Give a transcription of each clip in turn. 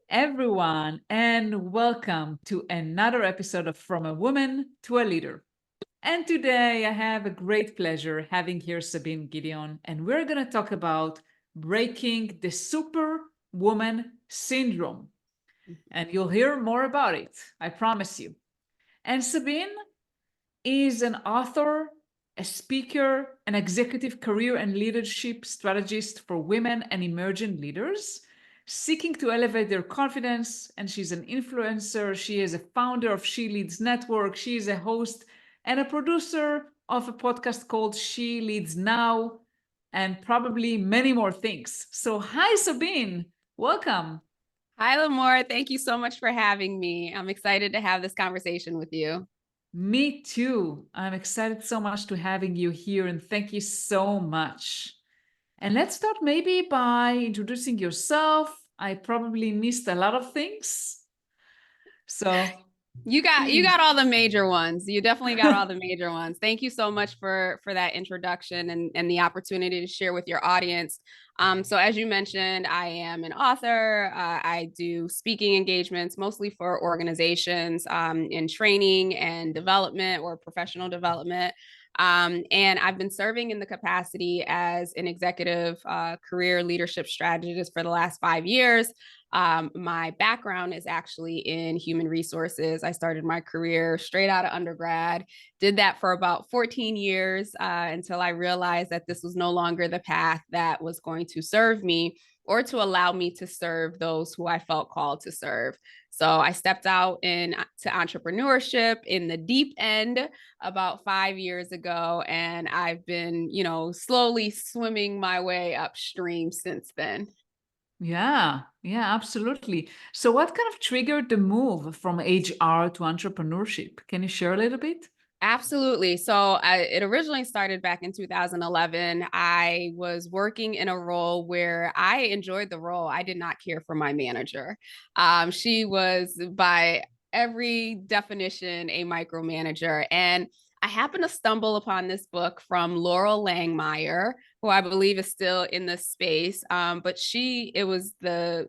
everyone, and welcome to another episode of From a Woman to a Leader. And today I have a great pleasure having here Sabine Gideon, and we're going to talk about breaking the Superwoman Syndrome. And you'll hear more about it, I promise you. And Sabine is an author, a speaker, an executive career and leadership strategist for women and emerging leaders seeking to elevate their confidence. And she's an influencer. She is a founder of She Leads Network. She is a host and a producer of a podcast called She Leads Now, and probably many more things. So hi, Sabine. Welcome. Hi, Lamore. Thank you so much for having me. I'm excited to have this conversation with you. Me too. I'm excited so much to having you here, and thank you so much. And let's start maybe by introducing yourself. I probably missed a lot of things. So You please. got all the major ones. You definitely got all the major ones. Thank you so much for that introduction and the opportunity to share with your audience. So as you mentioned, I am an author. I do speaking engagements, mostly for organizations in training and development or professional development. And I've been serving in the capacity as an executive career leadership strategist for the last 5 years. My background is actually in human resources. I started my career straight out of undergrad, did that for about 14 years until I realized that this was no longer the path that was going to serve me or to allow me to serve those who I felt called to serve. So I stepped out into entrepreneurship in the deep end about 5 years ago, and I've been, slowly swimming my way upstream since then. Yeah, absolutely. So what kind of triggered the move from HR to entrepreneurship? Can you share a little bit? Absolutely. So it originally started back in 2011. I was working in a role where I enjoyed the role. I did not care for my manager. She was, by every definition, a micromanager. And I happened to stumble upon this book from Laurel Langmeyer, who I believe is still in the space. But it was the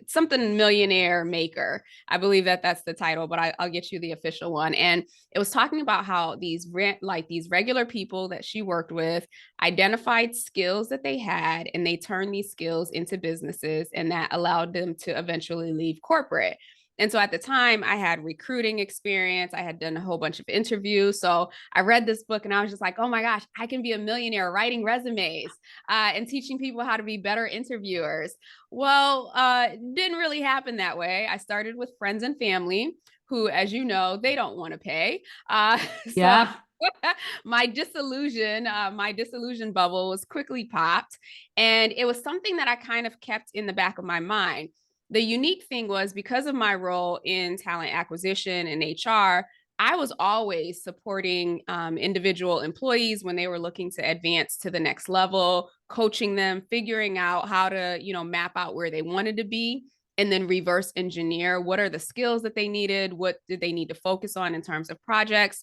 something millionaire maker. I believe that that's the title, but I'll get you the official one. And it was talking about how these regular people that she worked with identified skills that they had, and they turned these skills into businesses, and that allowed them to eventually leave corporate. And so at the time, I had recruiting experience. I had done a whole bunch of interviews. So I read this book and I was just like, oh my gosh, I can be a millionaire writing resumes and teaching people how to be better interviewers. Well, it didn't really happen that way. I started with friends and family who, as you know, they don't want to pay. So Yeah. my disillusion bubble was quickly popped. And it was something that I kind of kept in the back of my mind. The unique thing was, because of my role in talent acquisition and HR, I was always supporting individual employees when they were looking to advance to the next level, coaching them, figuring out how to, map out where they wanted to be, and then reverse engineer what are the skills that they needed, what did they need to focus on in terms of projects.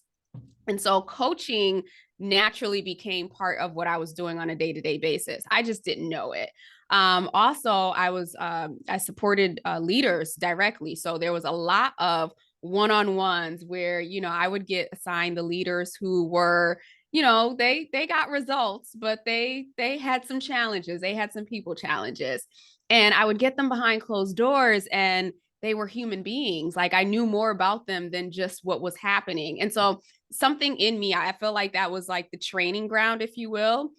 And so coaching naturally became part of what I was doing on a day-to-day basis. I just didn't know it. Also, I supported leaders directly. So there was a lot of one-on-ones where, I would get assigned the leaders who were, they got results, but they had some challenges. They had some people challenges. And I would get them behind closed doors, and they were human beings. Like, I knew more about them than just what was happening. And so something in me, I feel like that was like the training ground, if you will.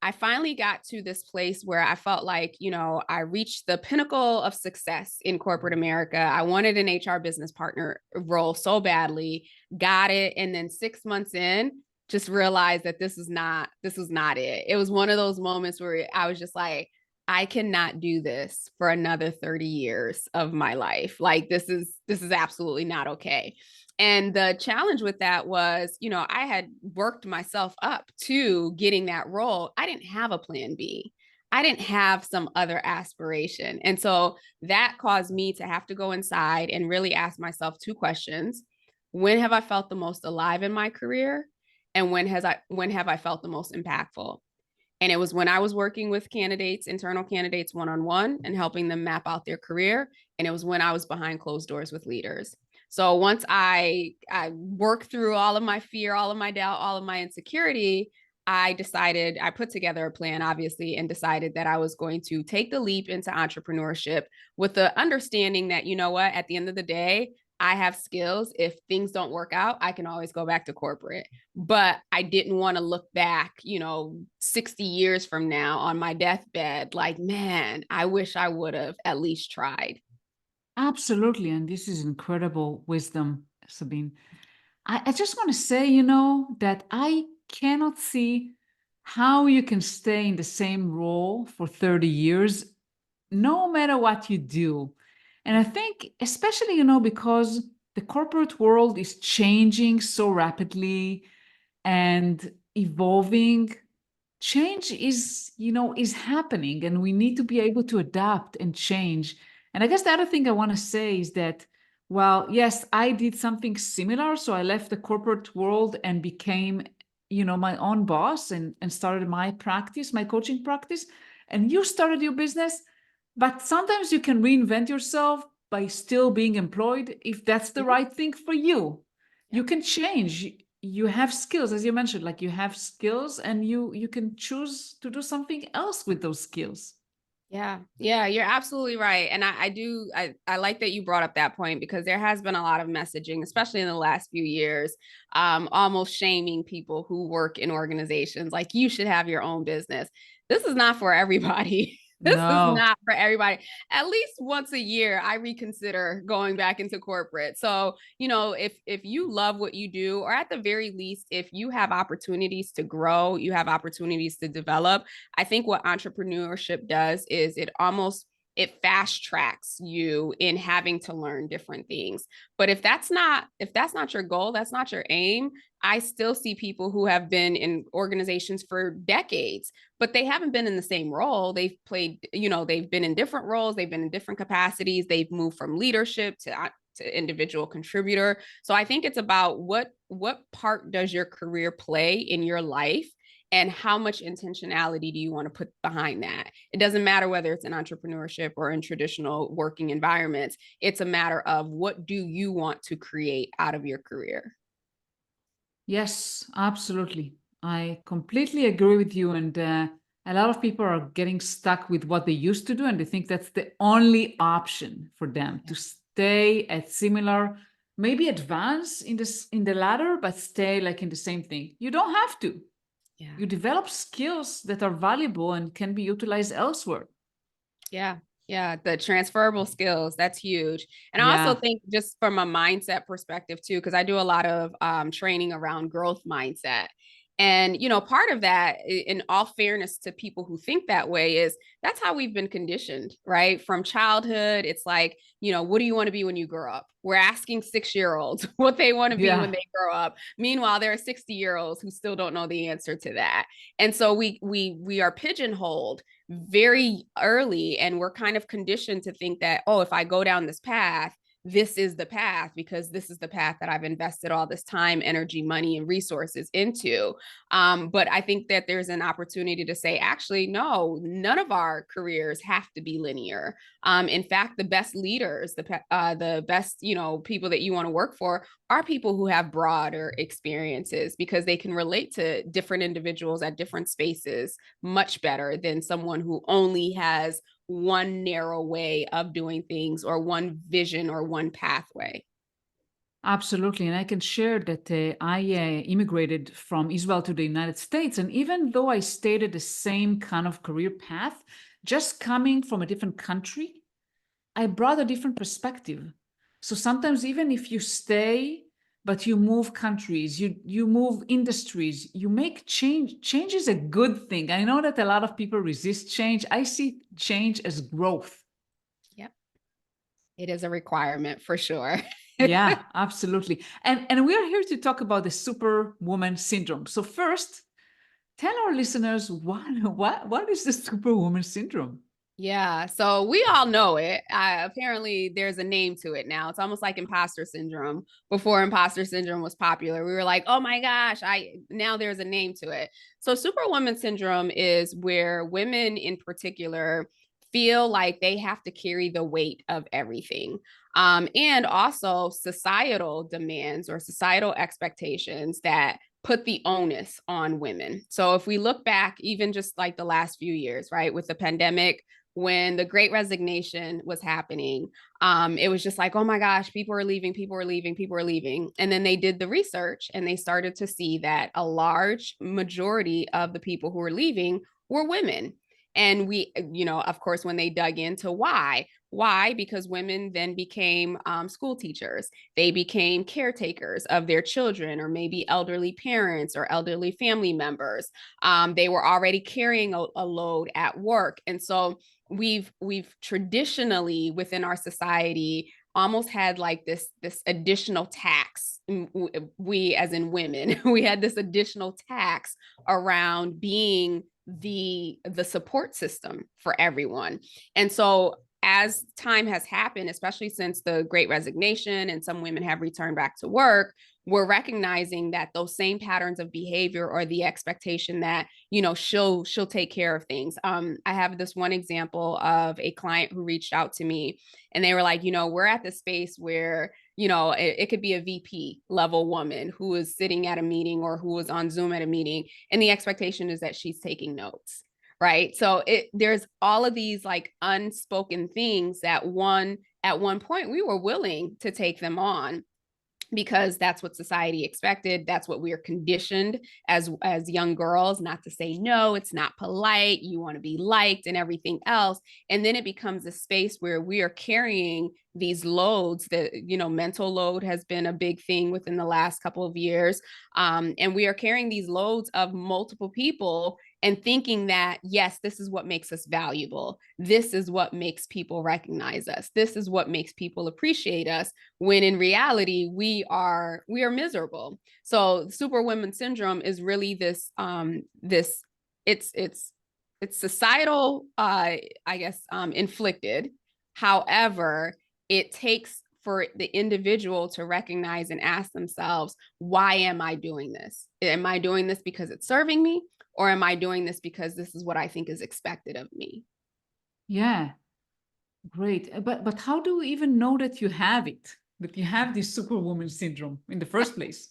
I finally got to this place where I felt like, I reached the pinnacle of success in corporate America. I wanted an HR business partner role so badly, got it. And then 6 months in, just realized that this was not it. It was one of those moments where I was just like, I cannot do this for another 30 years of my life. Like, this is absolutely not okay. And the challenge with that was, I had worked myself up to getting that role. I didn't have a plan B. I didn't have some other aspiration. And so that caused me to have to go inside and really ask myself two questions. When have I felt the most alive in my career? And when have I felt the most impactful? And it was when I was working with candidates, internal candidates one-on-one and helping them map out their career. And it was when I was behind closed doors with leaders. So once I worked through all of my fear, all of my doubt, all of my insecurity, I put together a plan, obviously, and decided that I was going to take the leap into entrepreneurship with the understanding that, you know what, at the end of the day, I have skills. If things don't work out, I can always go back to corporate. But I didn't want to look back, 60 years from now on my deathbed, like, man, I wish I would have at least tried. Absolutely. And this is incredible wisdom, Sabine. I just want to say, that I cannot see how you can stay in the same role for 30 years, no matter what you do. And I think, especially, because the corporate world is changing so rapidly and evolving, change is happening, and we need to be able to adapt and change. And I guess the other thing I want to say is that, well, yes, I did something similar. So I left the corporate world and became, my own boss, and started my practice, my coaching practice. And you started your business, but sometimes you can reinvent yourself by still being employed if that's the Mhm. right thing for you. Yeah. You can change. You have skills, as you mentioned, like you have skills, and you can choose to do something else with those skills. Yeah, yeah, you're absolutely right. And I like that you brought up that point because there has been a lot of messaging, especially in the last few years, almost shaming people who work in organizations like you should have your own business. This is not for everybody. This is No. not for everybody. At least once a year, I reconsider going back into corporate. So, if you love what you do, or at the very least, if you have opportunities to grow, you have opportunities to develop, I think what entrepreneurship does is it fast tracks you in having to learn different things. But if that's not your goal, that's not your aim, I still see people who have been in organizations for decades, but they haven't been in the same role. They've been in different roles, they've been in different capacities, they've moved from leadership to individual contributor. So I think it's about what part does your career play in your life, and how much intentionality do you want to put behind that? It doesn't matter whether it's in entrepreneurship or in traditional working environments. It's a matter of what do you want to create out of your career? Yes, absolutely. I completely agree with you. And a lot of people are getting stuck with what they used to do, and they think that's the only option for them Yeah. to stay at similar, maybe advance in the ladder, but stay like in the same thing. You don't have to. Yeah. You develop skills that are valuable and can be utilized elsewhere. Yeah. Yeah. The transferable skills, that's huge. And I also Yeah. think, just from a mindset perspective too, because I do a lot of training around growth mindset. And, part of that, in all fairness to people who think that way, is that's how we've been conditioned, right? From childhood, it's like, what do you want to be when you grow up? We're asking 6-year-olds what they want to be when Yeah. they grow up. Meanwhile, there are 60-year-olds who still don't know the answer to that. And so we are pigeonholed very early, and we're kind of conditioned to think that, oh, if I go down this path, this is the path, because this is the path that I've invested all this time, energy, money, and resources into. But I think that there's an opportunity to say, actually, no, none of our careers have to be linear. In fact, the best leaders, the best, people that you want to work for, are people who have broader experiences, because they can relate to different individuals at different spaces much better than someone who only has one narrow way of doing things, or one vision, or one pathway. Absolutely. And I can share that I immigrated from Israel to the United States. And even though I stayed at the same kind of career path, just coming from a different country, I brought a different perspective. So sometimes, even if you stay, but you move countries, you move industries, you make change. Change is a good thing. I know that a lot of people resist change. I see change as growth. Yep. It is a requirement for sure. Yeah, absolutely. And we are here to talk about the Superwoman Syndrome. So first, tell our listeners what is the Superwoman Syndrome? Yeah, so we all know it. Apparently, there's a name to it now. It's almost like imposter syndrome. Before imposter syndrome was popular, we were like, "Oh my gosh!" I now there's a name to it. So, Superwoman syndrome is where women, in particular, feel like they have to carry the weight of everything, and also societal demands or societal expectations that put the onus on women. So, if we look back, even just like the last few years, right, with the pandemic, when the great resignation was happening, it was just like, oh my gosh, people are leaving, people are leaving, people are leaving. And then they did the research and they started to see that a large majority of the people who were leaving were women. And we, of course, when they dug into why? Because women then became school teachers. They became caretakers of their children, or maybe elderly parents or elderly family members. They were already carrying a load at work. And so we've traditionally within our society almost had like this additional tax. We as in women, we had this additional tax around being the support system for everyone. And so as time has happened, especially since the great resignation and some women have returned back to work, we're recognizing that those same patterns of behavior or the expectation that she'll take care of things. I have this one example of a client who reached out to me and they were like, we're at the space where it could be a VP level woman who is sitting at a meeting or who is on Zoom at a meeting, and the expectation is that she's taking notes, right? So there's all of these like unspoken things that at one point we were willing to take them on because that's what society expected. That's what we are conditioned as young girls, not to say no, it's not polite, you want to be liked and everything else. And then it becomes a space where we are carrying these loads that, mental load has been a big thing within the last couple of years. And we are carrying these loads of multiple people and thinking that, yes, this is what makes us valuable. This is what makes people recognize us. This is what makes people appreciate us, when in reality, we are miserable. So Superwoman Syndrome is really this, it's societal, I guess, inflicted. However, it takes for the individual to recognize and ask themselves, why am I doing this? Am I doing this because it's serving me? Or am I doing this because this is what I think is expected of me? Yeah, great. But how do you even know that you have it? That you have this superwoman syndrome in the first place?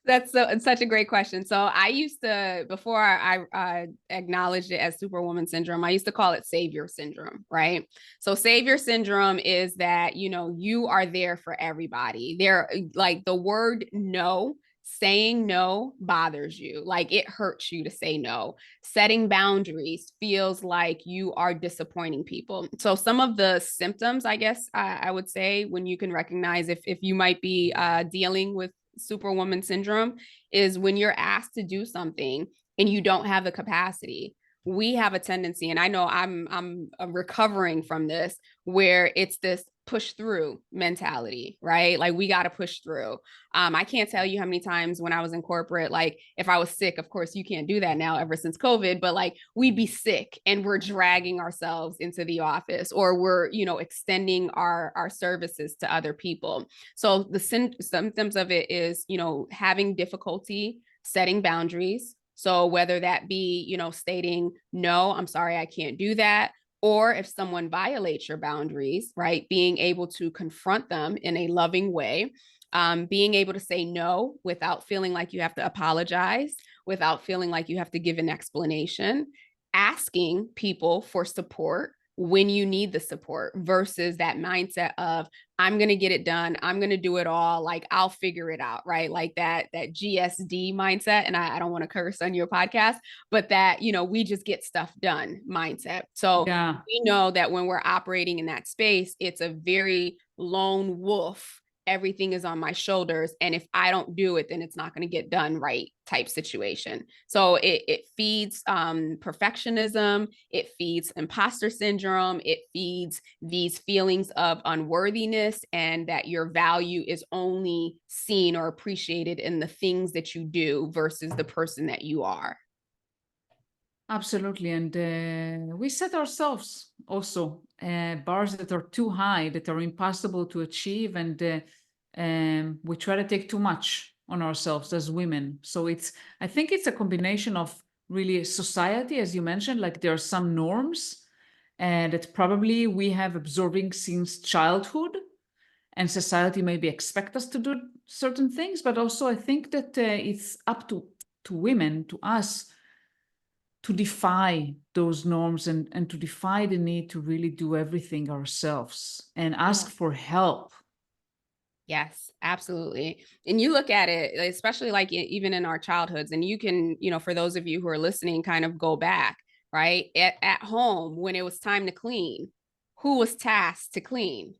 It's such a great question. So I used to, before I acknowledged it as Superwoman Syndrome, I used to call it Savior Syndrome, right? So Savior Syndrome is that, you are there for everybody. There, like the word no, saying no bothers you. Like it hurts you to say no. Setting boundaries feels like you are disappointing people. So some of the symptoms, I guess, I would say, when you can recognize if you might be dealing with Superwoman syndrome, is when you're asked to do something and you don't have the capacity. We have a tendency, and I know I'm recovering from this, where it's this push through mentality, right? Like we got to push through. I can't tell you how many times when I was in corporate, like if I was sick, of course you can't do that now ever since COVID, but like we'd be sick and we're dragging ourselves into the office, or we're, extending our services to other people. So the symptoms of it is, having difficulty setting boundaries. So whether that be, stating, no, I'm sorry, I can't do that. Or if someone violates your boundaries, right, being able to confront them in a loving way, being able to say no without feeling like you have to apologize, without feeling like you have to give an explanation, asking people for support when you need the support versus that mindset of, I'm going to get it done, I'm going to do it all, like I'll figure it out, right? Like that GSD mindset. And I don't want to curse on your podcast, but that, we just get stuff done mindset. So Yeah. we know that when we're operating in that space, it's a very lone wolf, everything is on my shoulders, and if I don't do it, then it's not going to get done right type situation. So it feeds perfectionism, it feeds imposter syndrome, it feeds these feelings of unworthiness and that your value is only seen or appreciated in the things that you do versus the person that you are. Absolutely. And we set ourselves also bars that are too high, that are impossible to achieve. And we try to take too much on ourselves as women. So I think it's a combination of really society, as you mentioned, like there are some norms that probably we have absorbing since childhood, and society maybe expect us to do certain things. But also I think that it's up to women, to us, to defy those norms, and to defy the need to really do everything ourselves and Yeah. ask for help. Yes, absolutely. And you look at it, especially like even in our childhoods, and you can, for those of you who are listening, kind of go back, right? At home, when it was time to clean, who was tasked to clean?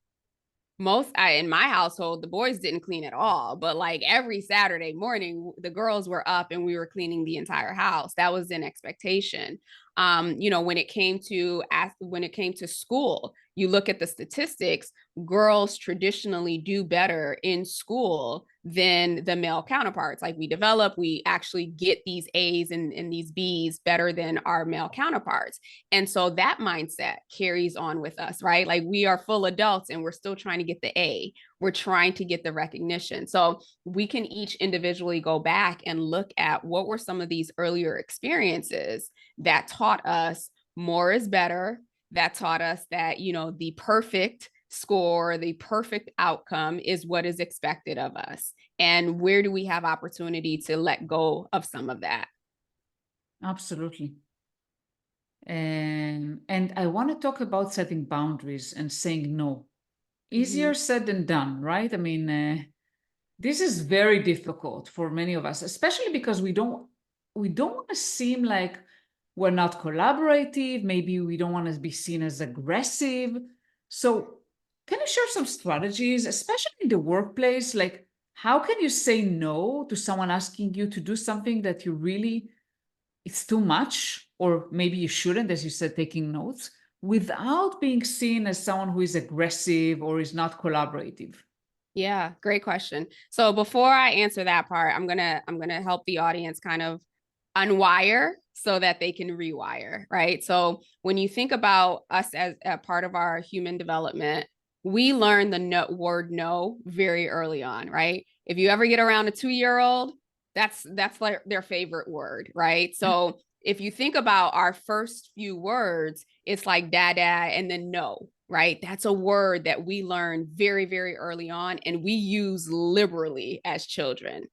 In my household, the boys didn't clean at all, but like every Saturday morning the girls were up and we were cleaning the entire house. That was an expectation. When it came to school, you look at the statistics, girls traditionally do better in school than the male counterparts. Like we actually get these A's and these B's better than our male counterparts. And so that mindset carries on with us, right? Like we are full adults and we're still trying to get the A. We're trying to get the recognition. So we can each individually go back and look at what were some of these earlier experiences that taught us more is better, that taught us that, the perfect score, the perfect outcome is what is expected of us. And where do we have opportunity to let go of some of that? Absolutely. And I want to talk about setting boundaries and saying no. Easier Mm-hmm. said than done, right? I mean, this is very difficult for many of us, especially because we don't want to seem like we're not collaborative. Maybe we don't want to be seen as aggressive. So, can you share some strategies, especially in the workplace? Like, how can you say no to someone asking you to do something that you really, it's too much, or maybe you shouldn't, as you said, taking notes, without being seen as someone who is aggressive or is not collaborative? Yeah, great question. So before I answer that part, I'm gonna help the audience kind of unwire so that they can rewire, right? So when you think about us as a part of our human development, we learn the word no very early on, right? If you ever get around a 2-year-old, that's like their favorite word, right? So if you think about our first few words, it's like dada and then no, right? That's a word that we learn very, very early on and we use liberally as children.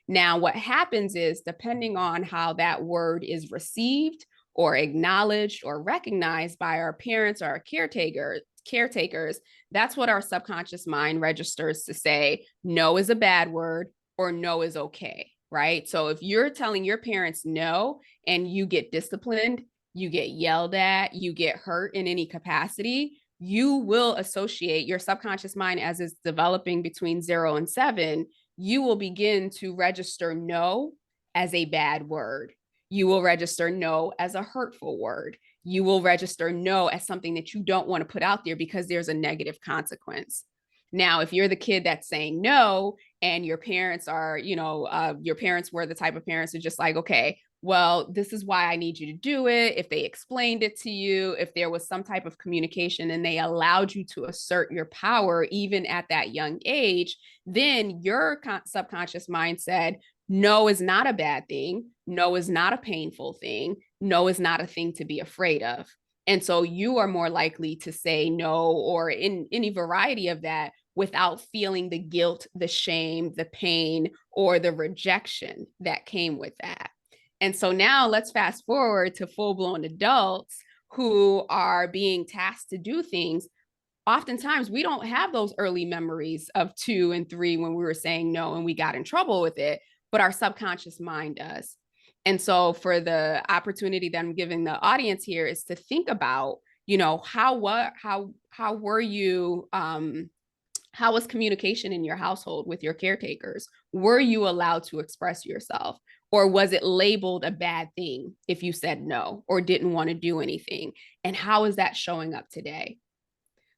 Now, what happens is, depending on how that word is received or acknowledged or recognized by our parents or our caretakers, that's what our subconscious mind registers to say no is a bad word or no is okay, right? So if you're telling your parents no and you get disciplined, you get yelled at, you get hurt in any capacity, you will associate your subconscious mind as it's developing between 0 and 7. You will begin to register no as a bad word. You will register no as a hurtful word. You will register no as something that you don't want to put out there because there's a negative consequence. Now, if you're the kid that's saying no and your parents are, your parents were the type of parents who just like, okay, well, this is why I need you to do it. If they explained it to you, if there was some type of communication and they allowed you to assert your power, even at that young age, then your subconscious mind said, no is not a bad thing. No is not a painful thing. No is not a thing to be afraid of. And so you are more likely to say no or in any variety of that without feeling the guilt, the shame, the pain, or the rejection that came with that. And so now let's fast forward to full blown adults who are being tasked to do things. Oftentimes, we don't have those early memories of 2 and 3 when we were saying no and we got in trouble with it, but our subconscious mind does. And so, for the opportunity that I'm giving the audience here is to think about, how were you how was communication in your household with your caretakers? Were you allowed to express yourself? Or was it labeled a bad thing if you said no or didn't want to do anything? And how is that showing up today?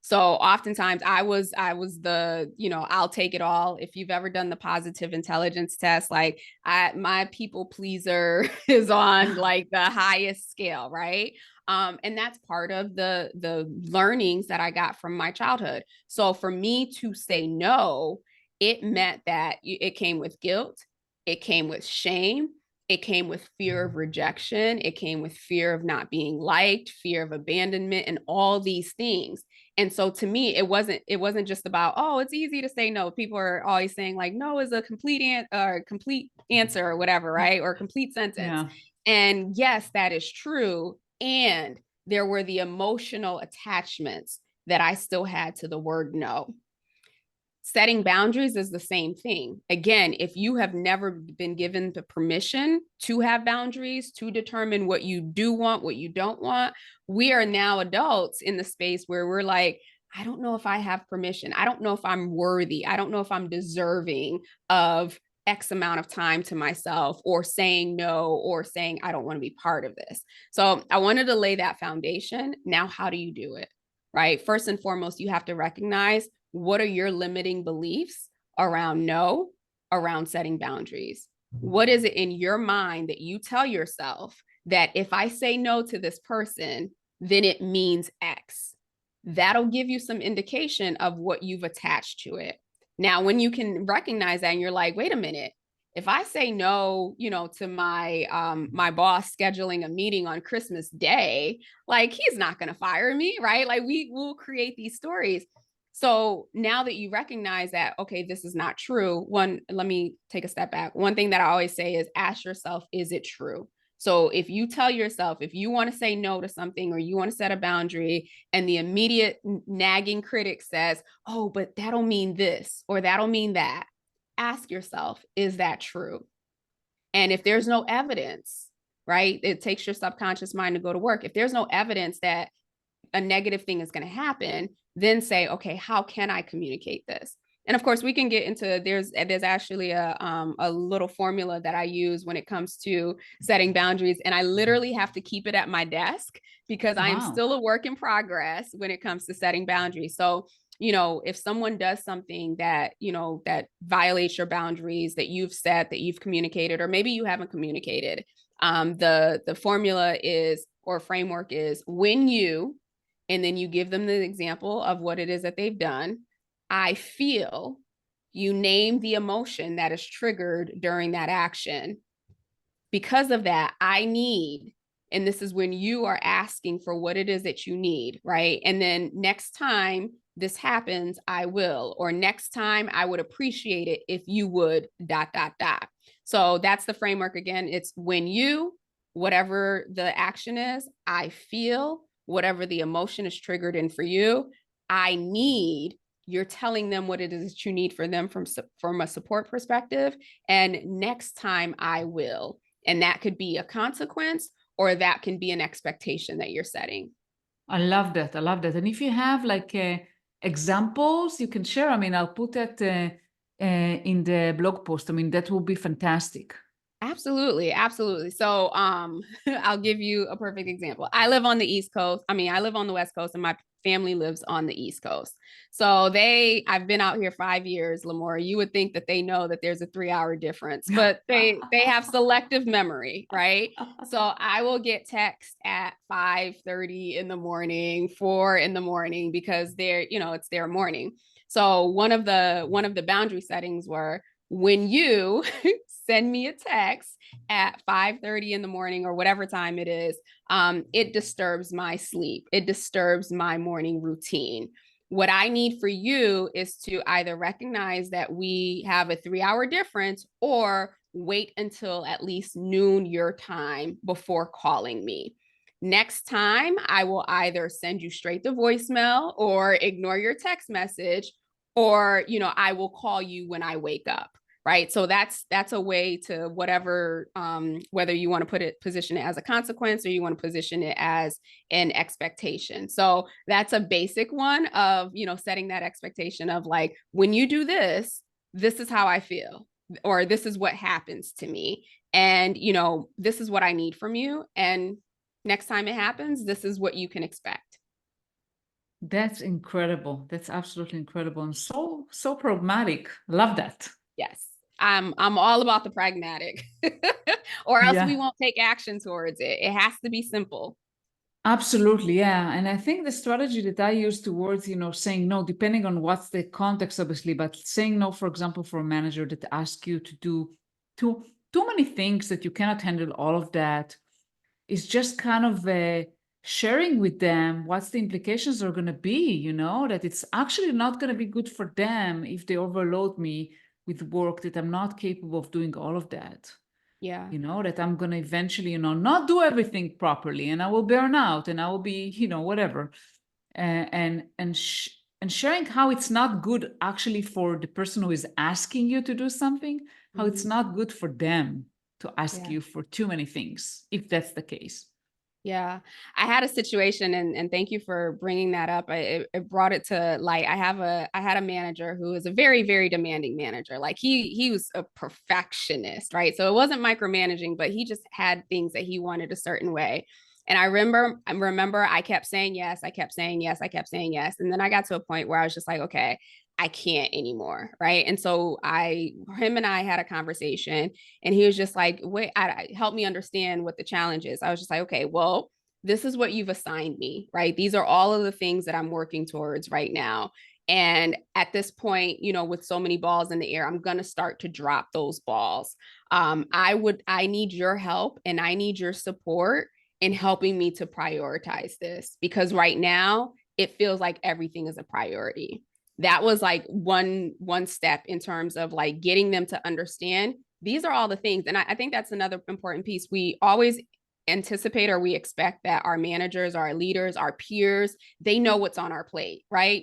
So oftentimes I was the, I'll take it all. If you've ever done the positive intelligence test, like my people pleaser is on like the highest scale, right? And that's part of the learnings that I got from my childhood. So for me to say no, it meant that it came with guilt, it came with shame, it came with fear of rejection, it came with fear of not being liked, fear of abandonment, and all these things. And so to me, it wasn't just about, oh, it's easy to say no. People are always saying like no is a complete answer or whatever, right? Or a complete sentence. Yeah. And yes, that is true. And there were the emotional attachments that I still had to the word no. Setting boundaries is the same thing. Again, if you have never been given the permission to have boundaries, to determine what you do want, what you don't want, we are now adults in the space where we're like, I don't know if I have permission. I don't know if I'm worthy. I don't know if I'm deserving of X amount of time to myself, or saying no, or saying I don't want to be part of this. So I wanted to lay that foundation. Now, how do you do it? Right? First and foremost, you have to recognize, what are your limiting beliefs around no, around setting boundaries? What is it in your mind that you tell yourself that if I say no to this person, then it means X? That'll give you some indication of what you've attached to it. Now, when you can recognize that and you're like, wait a minute, if I say no, to my boss scheduling a meeting on Christmas Day, like he's not going to fire me, right? Like we will create these stories. So now that you recognize that, okay, this is not true. One, let me take a step back. One thing that I always say is ask yourself, is it true? So if you tell yourself, if you want to say no to something or you want to set a boundary, and the immediate nagging critic says, oh, but that'll mean this or that'll mean that, ask yourself, is that true? And if there's no evidence, right, it takes your subconscious mind to go to work. If there's no evidence that a negative thing is going to happen, then say, okay, how can I communicate this? And of course, we can get into, there's actually a little formula that I use when it comes to setting boundaries. And I literally have to keep it at my desk because I am Wow. still a work in progress when it comes to setting boundaries. So, if someone does something that, that violates your boundaries that you've set, that you've communicated, or maybe you haven't communicated, the formula is, or framework is, when you, and then you give them the example of what it is that they've done. I feel, you name the emotion that is triggered during that action. Because of that, I need, and this is when you are asking for what it is that you need, right? And then next time this happens, I will, or next time I would appreciate it if you would, dot, dot, dot. So that's the framework again. It's when you, whatever the action is, I feel, whatever the emotion is triggered in for you, I need, you're telling them what it is that you need for them from a support perspective. And next time I will. And that could be a consequence, or that can be an expectation that you're setting. I love that. I love that. And if you have like examples you can share, I mean, I'll put that in the blog post. I mean, that will be fantastic. Absolutely, absolutely. So I'll give you a perfect example. I live on the East Coast. I mean, I live on the West Coast and my family lives on the East Coast. So I've been out here 5 years, Lamora. You would think that they know that there's a 3-hour difference, but they have selective memory, right? So I will get text at 5:30 in the morning, 4 in the morning, because it's their morning. So one of the boundary settings were, when you send me a text at 5:30 in the morning or whatever time it is, it disturbs my sleep. It disturbs my morning routine. What I need for you is to either recognize that we have a 3-hour difference, or wait until at least noon your time before calling me. Next time, I will either send you straight to voicemail or ignore your text message, or, I will call you when I wake up. Right. So that's a way to, whatever, whether you want to position it as a consequence, or you want to position it as an expectation. So that's a basic one of, setting that expectation of like, when you do this, this is how I feel, or this is what happens to me. And, this is what I need from you. And next time it happens, this is what you can expect. That's incredible. That's absolutely incredible. And so pragmatic. Love that. Yes. I'm all about the pragmatic, or else we Yeah. won't take action towards it. It has to be simple. Absolutely, yeah. And I think the strategy that I use towards, saying no, depending on what's the context, obviously, but saying no, for example, for a manager that asks you to do too many things that you cannot handle all of that, is just kind of sharing with them what's the implications are going to be, that it's actually not going to be good for them if they overload me with work that I'm not capable of doing all of that. Yeah. That I'm going to eventually, not do everything properly and I will burn out and I will be, whatever. And sharing how it's not good actually for the person who is asking you to do something, how it's Mhm. not good for them to ask Yeah. you for too many things, if that's the case. Yeah, I had a situation, and thank you for bringing that up. It brought it to light. I had a manager who was a very, very demanding manager. Like he was a perfectionist, right? So it wasn't micromanaging, but he just had things that he wanted a certain way. And I remember I kept saying yes, I kept saying yes, I kept saying yes. And then I got to a point where I was just like, okay, I can't anymore. Right. And so him and I had a conversation, and he was just like, wait, help me understand what the challenge is. I was just like, okay, well, this is what you've assigned me, right? These are all of the things that I'm working towards right now. And at this point, with so many balls in the air, I'm going to start to drop those balls. I need your help and I need your support in helping me to prioritize this, because right now it feels like everything is a priority. That was like one step in terms of like getting them to understand these are all the things. And I think that's another important piece. We always anticipate, or we expect that our managers, our leaders, our peers, they know what's on our plate, right?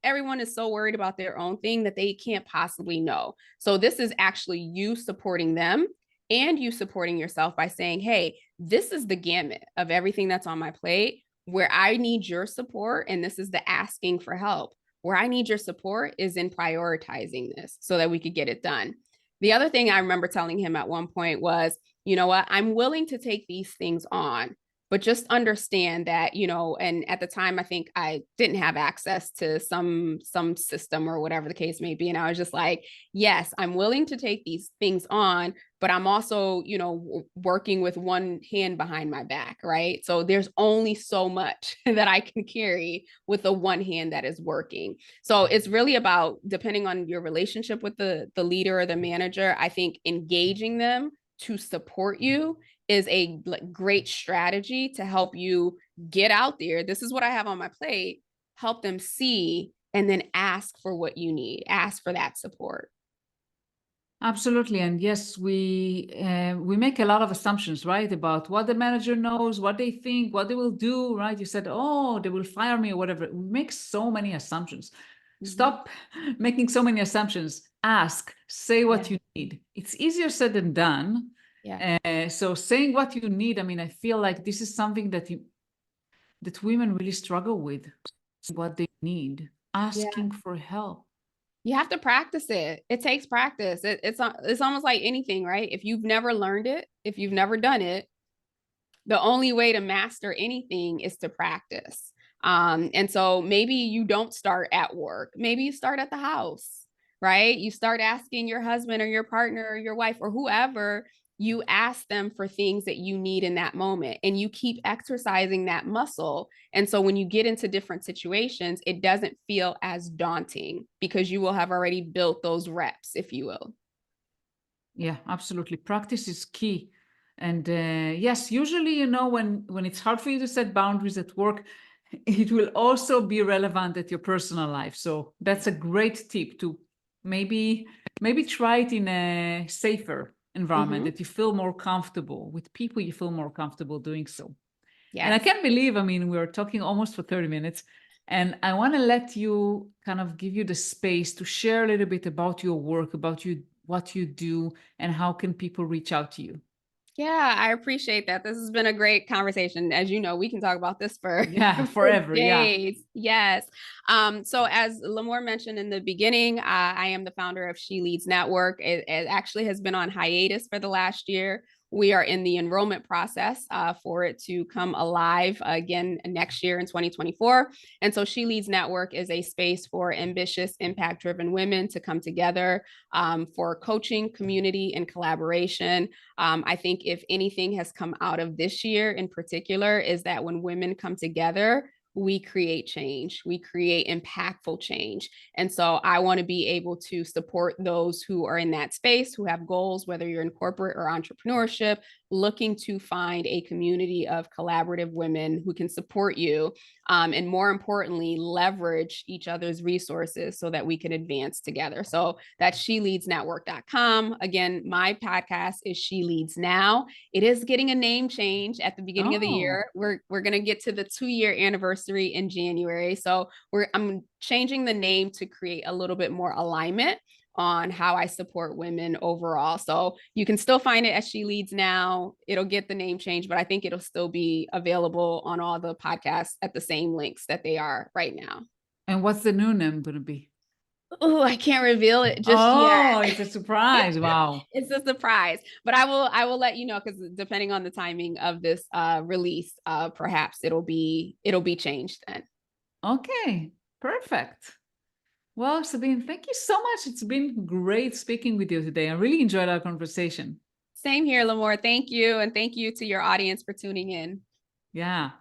Everyone is so worried about their own thing that they can't possibly know. So this is actually you supporting them and you supporting yourself by saying, hey, this is the gamut of everything that's on my plate where I need your support. And this is the asking for help. Where I need your support is in prioritizing this so that we could get it done. The other thing I remember telling him at one point was, you know what, I'm willing to take these things on, but just understand that, and at the time I think I didn't have access to some system or whatever the case may be. And I was just like, yes, I'm willing to take these things on, but I'm also, working with one hand behind my back, right? So there's only so much that I can carry with the one hand that is working. So it's really about, depending on your relationship with the leader or the manager, I think engaging them to support you is a great strategy to help you get out there. This is what I have on my plate. Help them see and then ask for what you need. Ask for that support. Absolutely. And yes, we make a lot of assumptions, right? About what the manager knows, what they think, what they will do, right? You said, oh, they will fire me or whatever. We make so many assumptions. Mm-hmm. Stop making so many assumptions. Ask, say what Yeah. you need. It's easier said than done. Yeah. So saying what you need, I mean, I feel like this is something that women really struggle with, what they need, Yeah. asking for help. You have to practice it. It takes practice. It's almost like anything, right? If you've never learned it, if you've never done it, the only way to master anything is to practice. And so maybe you don't start at work. Maybe you start at the house, right? You start asking your husband or your partner or your wife or whoever, you ask them for things that you need in that moment, and you keep exercising that muscle. And so when you get into different situations, it doesn't feel as daunting because you will have already built those reps, if you will. Yeah, absolutely. Practice is key. And yes, usually, when it's hard for you to set boundaries at work, it will also be relevant at your personal life. So that's a great tip to maybe try it in a safer environment Mm-hmm. that you feel more comfortable with people you feel more comfortable doing so. And I Yes. can't believe, I mean, we're talking almost for 30 minutes. And I want to let you kind of give you the space to share a little bit about your work, about you, what you do, and how can people reach out to you. Yeah, I appreciate that. This has been a great conversation. As you know, we can talk about this for, Yeah, for forever. Yeah. days. Yes. So as Lamore mentioned in the beginning, I am the founder of She Leads Network. It actually has been on hiatus for the last year. We are in the enrollment process for it to come alive again next year in 2024. And so She Leads Network is a space for ambitious, impact-driven women to come together for coaching, community, and collaboration. I think if anything has come out of this year in particular is that when women come together, we create change, we create impactful change. And so I want to be able to support those who are in that space, who have goals, whether you're in corporate or entrepreneurship, looking to find a community of collaborative women who can support you. And more importantly, leverage each other's resources so that we can advance together. So that's sheleadsnetwork.com. Again, my podcast is She Leads Now. It is getting a name change at the beginning of the year. We're going to get to the 2-year anniversary in January. So I'm changing the name to create a little bit more alignment on how I support women overall. So you can still find it as She Leads Now. It'll get the name change, but I think it'll still be available on all the podcasts at the same links that they are right now. And what's the new name going to be? Oh, I can't reveal it just yet. Oh, it's a surprise. Wow. It's a surprise, but I will let you know, because depending on the timing of this release, perhaps it'll be changed then. Okay, perfect. Well, Sabine, thank you so much. It's been great speaking with you today. I really enjoyed our conversation. Same here, Lamore. Thank you. And thank you to your audience for tuning in. Yeah.